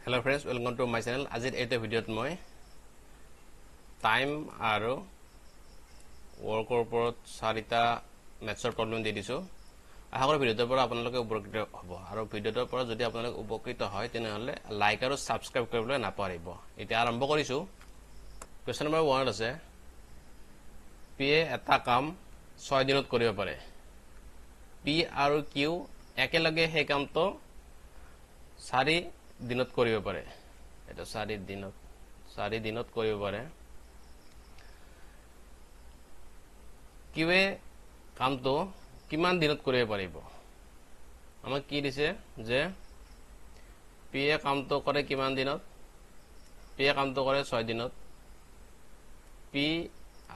Hello friends, welcome to my channel. Ajit eta video moi time aru work oporot sarita maths problem di disu. Ahagor video tor pora apnaloke upokrit hobo aru video tor pora jodi apnaloke upokrit hoy tene hole like aru subscribe koribole na paribo. Eta arambho korisu. Question number 1 ase P eta kam 6 dinot koribo pare. P aru Q ekelage he kam to 4 দিনত কৰিব পাৰে এটা 4 দিনত কৰিব পাৰে কিৱে কামটো কিমান দিনত কৰিব পাৰিব আমাক কি দিছে যে পি এ কামটো কৰে কিমান দিনত পি এ কামটো কৰে 6 দিনত পি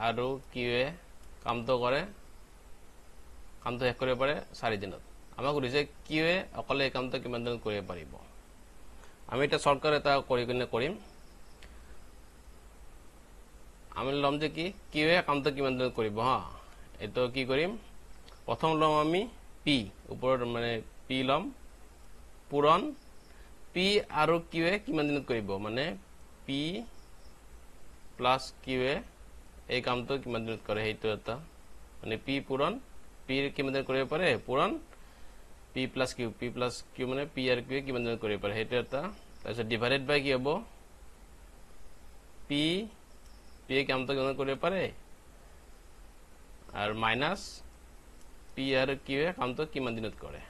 আৰু কিৱে কামটো কৰে কামটো শেষ কৰিব পাৰে 4 দিনত আমাক কৈছে কিৱে অকলে কামটো কিমান দিনত কৰিব পাৰিব আমি এটা শৰ্টকাট এটা কৰিম আমি লম যে কি কিৱে কামটো কিমান দিনত কৰিব হা এটো কি কৰিম প্ৰথম লম আমি পি ওপৰত মানে পি লম পূৰণ পি আৰু কিৱে কিমান দিনত কৰিব মানে পি প্লাস কিৱে এই কামটো কিমান দিনত কৰে হেতু এটা মানে পি পূৰণ পি কিমান দিনত কৰিব পাৰে পূৰণ P plus Q মানে P আৰ Q কিমান দিনত কৰিব পাৰে হেতু এটা তাৰপিছত ডিভাইডেড বাই কি হ'ব P কামটো কিমান কৰিব পাৰে আৰু মাইনাস P আৰ Q কামটো কিমান দিনত কৰে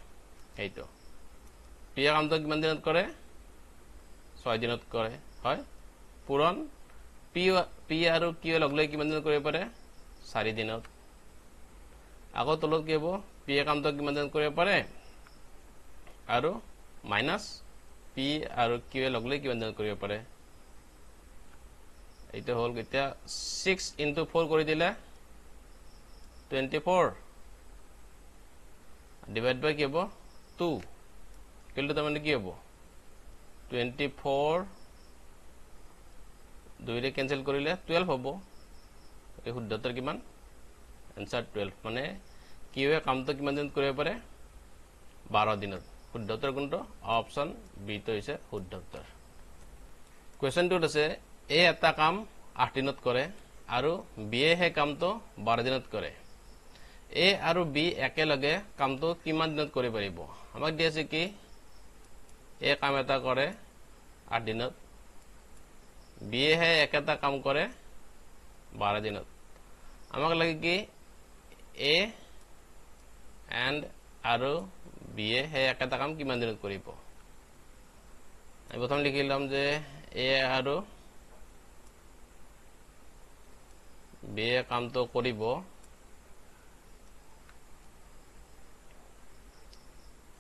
হেতু P কামটো কিমান দিনত কৰে 6 দিনত কৰে হয় পূৰণ P আৰু Q লগলৈ কিমান দিনত কৰিব পাৰে 4 দিনত আগৰ তলত কি হ'ব P কামটো কিমান দিনত কৰিব পাৰে আৰু মাইনাস P আৰু Q লগলৈ কিমান দিনত কৰিব পাৰে এইটো হল এতিয়া 6 into 4 কৰি দিলে 24 ডিভাইড বাই কি হ'ব 2 কিলো তাৰ মানে কি হ'ব 24 দুইৰে ক্যান্সেল কৰিলে 12 হ'ব এই শুদ্ধতৰ কিমান आंसर 12 মানে কিৱে কামটো কিমান দিনত কৰিব পাৰে 12 দিনত শুদ্ধতৰ কোনটো অপচন বি তো হৈছে শুদ্ধতৰ কোৱেশ্চন টুত আছে এ এটা কাম 8 দিনত কৰে আৰু বি এ হে কামটো 12 দিনত কৰে এ আৰু বি একেলগে কামটো কিমান দিনত কৰিব পাৰিব আমাক দি আছে কি এ কাম এটা কৰে 8 দিনত বি এ হে একেটা কাম কৰে 12 দিনত আমাক লাগে কি A and আৰু B হে একেটা কাম কিমান দিনত কৰিব আমি প্ৰথম লিখিলাম যে A আৰু B কামটো কৰিব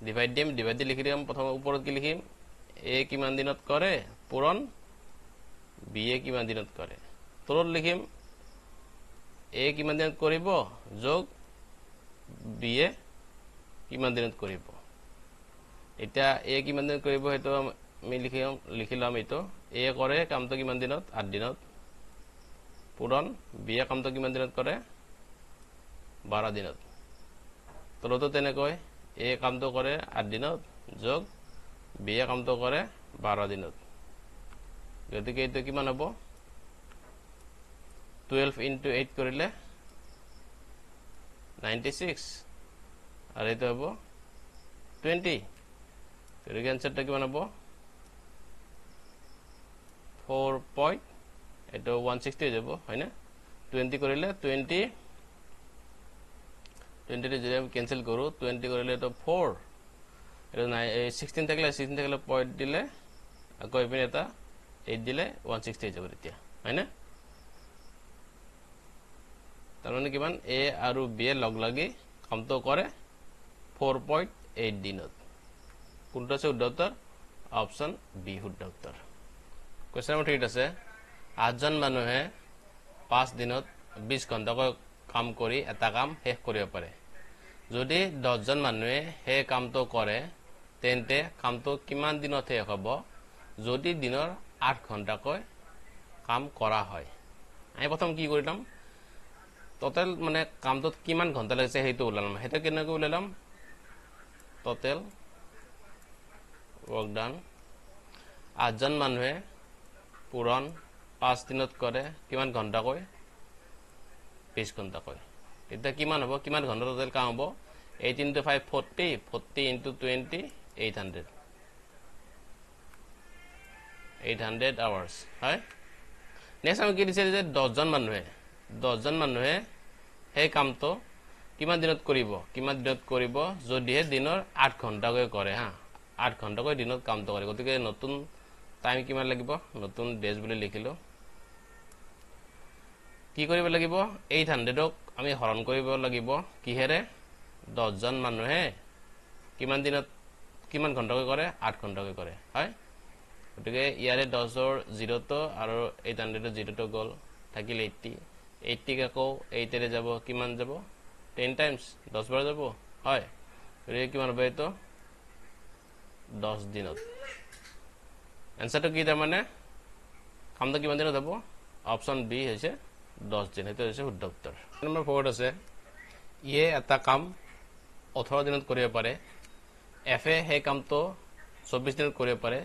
ডিভাইড লিখি দিম প্ৰথম ওপৰত কি লিখিম A কিমান দিনত কৰে পূৰণ B কিমান দিনত কৰে তলত লিখিম A কিমান দিনত কৰিব যোগ B কিমান দিনত কৰিব এটা A কিমান দিনত কৰিব হেতু আমি লিখিলাম এটো A কৰে কামটো কিমান দিনত 8 দিনত পূৰণ B কামটো কিমান দিনত কৰে 12 দিনত তলতো তেনেকৈ A কামটো কৰে 8 দিনত যোগ B কামটো কৰে 12 দিনত গতিকে এটো কিমান হ'ব 12 into 8 কৰিলে 96 আৰু এটো হ'ব 20 এর आंसरটা কিমান হ'ব 4 এটো 160 হৈ যাব হয়নে 20 কৰিলে 20 ৰে যদি আমি ক্যান্সেল কৰো 20 কৰিলে এটো 4 এটো 16 থাকিলে পইণ্ট দিলে আকৌ ইপিনে এটা 8 দিলে 160 হৈ যাব এতিয়া হয়নে তাৰমানে কিমান A আৰু B লগ লাগি কামটো কৰে 4.8 দিনত কোনটো আছে শুদ্ধতৰ অপচন বি শুদ্ধতৰ কোৱেশ্চন নম্বৰ 3 আছে 8 জন মানুহে 5 দিনত 20 ঘণ্টাকৈ কাম কৰি এটা কাম শেষ কৰিব পাৰে যদি 10 জন মানুহে হে কামটো কৰে তেন্তে কামটো কিমান দিনত শেষ হ'ব যদি দিনৰ 8 ঘণ্টাকৈ কাম কৰা হয় আমি প্ৰথম কি কৰিলাম total মানে কামটোত কিমান ঘন্টা লাগিছে হেতু উলালাম হেতু কেনেকৈ উলালাম total work done 8জন মানুহে পূৰণ 5 দিনত কৰে কিমান ঘণ্টাকৈ 20 ঘণ্টাকৈ তেতিয়া কিমান হ'ব কিমান ঘণ্টা টোটাল কাম হ'ব 8 into 5 40 40 into 20 800 hours হয় নেক্সট আমি কি দিছে যে 10জন মানুহে সেই কামটো কিমান দিনত কৰিব যদিহে দিনৰ 8 ঘণ্টাকৈ কৰে হা 8 ঘণ্টাকৈ দিনত কামটো কৰে গতিকে নতুন টাইম কিমান লাগিব নতুন ডেজ বুলি লিখিলো কি কৰিব লাগিব 800ক আমি হৰণ কৰিব লাগিব কিহেৰে 10জন মানুহে কিমান দিনত কিমান ঘণ্টাকৈ কৰে 8 ঘণ্টাকৈ কৰে হয় গতিকে ইয়াৰে 10ৰ 0 টো আৰু 800ৰ 0 টো গল থাকিল 80 80 ক আকৌ 8 ৰে যাব কিমান যাব 10 টাইমছ 10 বাৰ যাব হয় গতিকে কিমান হ'ব এটো 10 দিনত আনসাৰটো কি তাৰ মানে কামটো কিমান দিনত হ'ব অপচন বি হৈছে 10 দিন এটা হৈছে শুদ্ধ উত্তৰ নম্বৰ 4 আছে ইয়ে এটা কাম 18 দিনত কৰিব পাৰে এফ এ হে কামটো 24 দিনত কৰিব পাৰে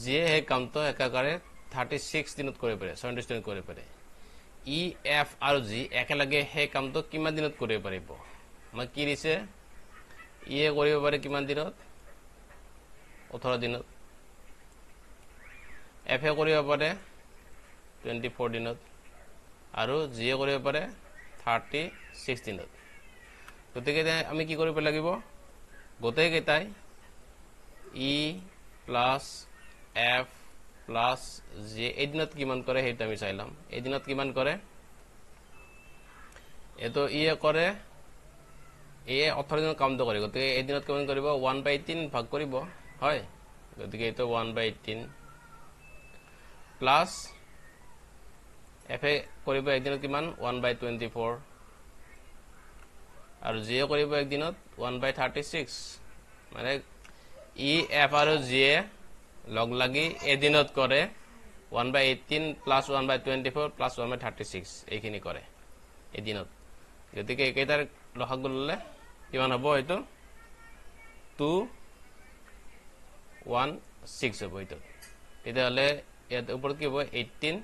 জি হে কামটো একাকাৰে 36 দিনত কৰিব পাৰে 37 দিনত কৰিব পাৰে ই এফ আৰু জি একেলগে হে কামটো কিমান দিনত কৰিব পাৰিব মই কি দিছে ইয়ে কৰিব পাৰে কিমান দিনত 18 দিনত এফ এ কৰিব পাৰে 24 দিনত আৰু জি এ কৰিব পাৰে 36 দিনত গতিকে আমি কি কৰিব লাগিব গোটেই কেইটাই ই প্লাস এফ প্লাস জি এদিনত কিমান কৰে হেইটো আমি চাইলাম এদিনত কিমান কৰে এটো ই কৰে এ 18 দিনত কামটো কৰে গতিকে এদিনত কিমান কৰিব 1/3 ভাগ কৰিব হয় গতিকে এটো 1/3 প্লাস এফ এ কৰিব একদিনত কিমান 1/24 আৰু জি এ কৰিব একদিনত 1/36 মানে ই এফ আৰু জি এ লগ লাগি এদিনত কৰে 1/18 প্লাস 1/24 প্লাস 1/36 এইখিনি কৰে এদিনত গতিকে একেটাৰ লসাগু ললে কিমান হ'ব এটো 216 হ'ব এটো তেতিয়া হলে ইয়াত ওপৰত কি হ'ব 18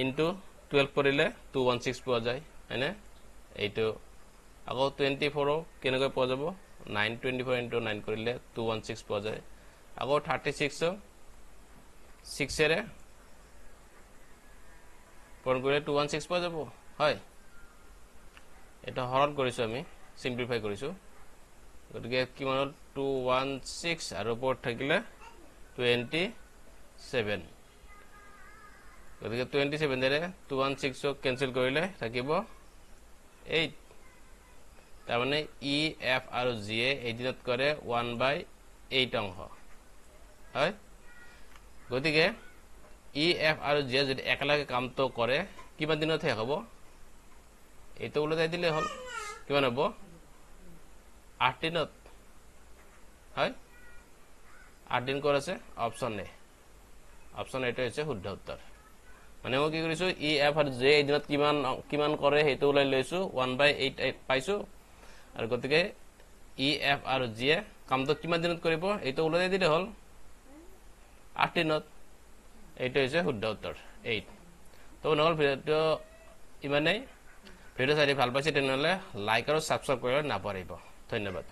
into 12 কৰিলে 216 পোৱা যায় হয়নে এইটো আকৌ 24 কেনেকৈ পোৱা যাব 924 into 9 কৰিলে 216 পোৱা যায় আকৌ 36 6 এৰে পূৰণ কৰিলে 216 পোৱা যাব হয় এটা হৰণ কৰিছো আমি সিম্পলিফাই কৰিছো গতিকে কিমানত 216 আৰু ওপৰত থাকিলে 27 গতিকে 27 এৰে 216 কেনসেল কৰিলে থাকিব 8 তাৰ মানে ই এফ আৰু জি এ এদিনত কৰে 1/8 অংশ হয় গতিকে ই এফ আৰু জি এ যদি একেলগে কামটো কৰে কিমান দিনত শেষ হ'ব এটো উলটাই দিলে হল কিমান হ'ব 8 দিনত হয় 8 দিনকৰ আছে অপচন এ অপচন এটো হৈছে শুদ্ধ উত্তৰ মানে মই কি কৰিছো ই এফ আৰু জে এদিনত কিমান কৰে হেতু উলাই লৈছো 1/8 পাইছো আৰু গতিকে ই এফ আৰু জি এ কামটো কিমান দিনত কৰিব এটো উলাই দিলে হল 8 দিনত এইটো হৈছে শুদ্ধ উত্তৰ 8 তো নহল ভিডিওটো ইমানেই ভিডিও চাই ভাল পাইছে তেনেহলে লাইক আৰু সাবস্ক্ৰাইব কৰিব নাপাহৰিব ধন্যবাদ